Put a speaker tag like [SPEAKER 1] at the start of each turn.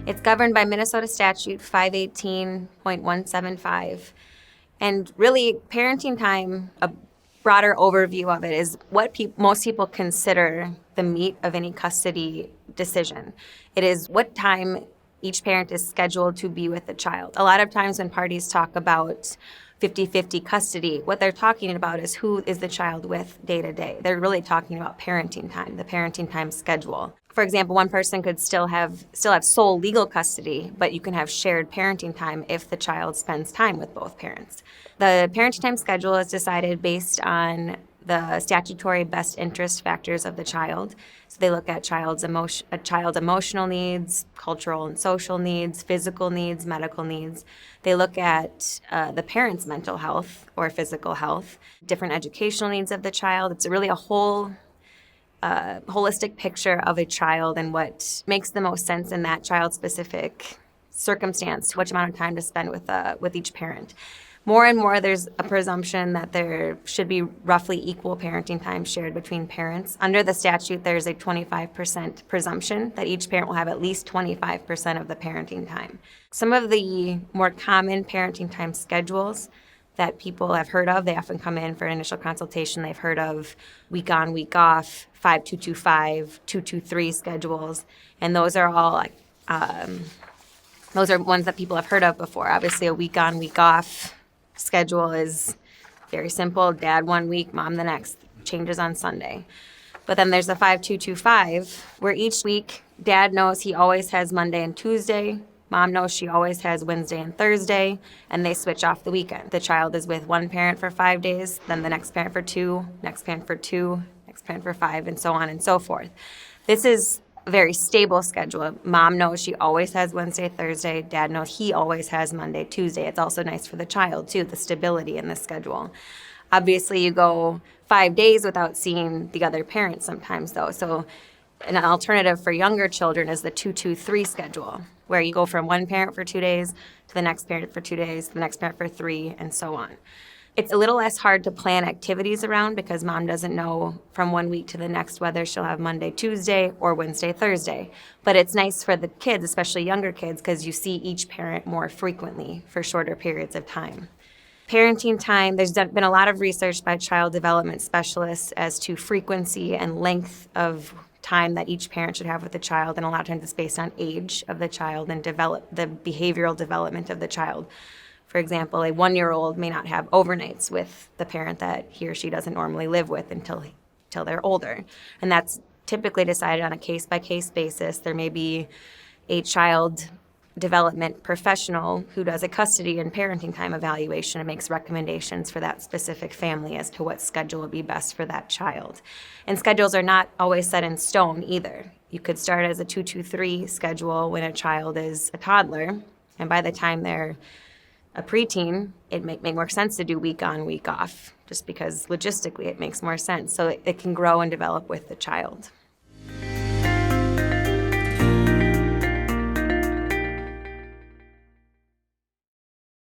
[SPEAKER 1] It's governed by Minnesota Statute 518.175. And really, parenting time, a broader overview of it is what most people consider the meat of any custody decision. It is what time each parent is scheduled to be with the child. A lot of times when parties talk about 50-50 custody, what they're talking about is who is the child with day to day. They're really talking about parenting time, the parenting time schedule. For example, one person could still have sole legal custody, but you can have shared parenting time if the child spends time with both parents. The parenting time schedule is decided based on the statutory best interest factors of the child. So they look at child's emotional needs, cultural and social needs, physical needs, medical needs. They look at the parent's mental health or physical health, different educational needs of the child. It's really a whole holistic picture of a child and what makes the most sense in that child-specific circumstance, which amount of time to spend with each parent. More and more, there's a presumption that there should be roughly equal parenting time shared between parents. Under the statute, there's a 25% presumption that each parent will have at least 25% of the parenting time. Some of the more common parenting time schedules that people have heard of, they often come in for an initial consultation. They've heard of week on, week off, 5-2-2-5, 2-2-3 schedules, and those are all those are ones that people have heard of before. Obviously, a week on, week off schedule is very simple. Dad 1 week, mom the next. Changes on Sunday. But then there's the 5-2-2-5, where each week dad knows he always has Monday and Tuesday. Mom knows she always has Wednesday and Thursday, and they switch off the weekend. The child is with one parent for 5 days, then the next parent for 2, next parent for 2, next parent for 5, and so on and so forth. This is a very stable schedule. Mom knows she always has Wednesday, Thursday. Dad knows he always has Monday, Tuesday. It's also nice for the child, too, the stability in the schedule. Obviously, you go 5 days without seeing the other parent sometimes, though. So an alternative for younger children is the 2-2-3 schedule, where you go from one parent for 2 days to the next parent for 2 days, the next parent for 3, and so on. It's a little less hard to plan activities around because mom doesn't know from 1 week to the next whether she'll have Monday, Tuesday, or Wednesday, Thursday. But it's nice for the kids, especially younger kids, because you see each parent more frequently for shorter periods of time. Parenting time, there's been a lot of research by child development specialists as to frequency and length of time that each parent should have with the child, and a lot of times it's based on age of the child and the behavioral development of the child. For example, a 1-year-old may not have overnights with the parent that he or she doesn't normally live with until they're older. And that's typically decided on a case-by-case basis. There may be a child development professional who does a custody and parenting time evaluation and makes recommendations for that specific family as to what schedule would be best for that child. And schedules are not always set in stone either. You could start as a 2-2-3 schedule when a child is a toddler, and by the time they're a preteen, it make more sense to do week on, week off, just because logistically it makes more sense. So it can grow and develop with the child.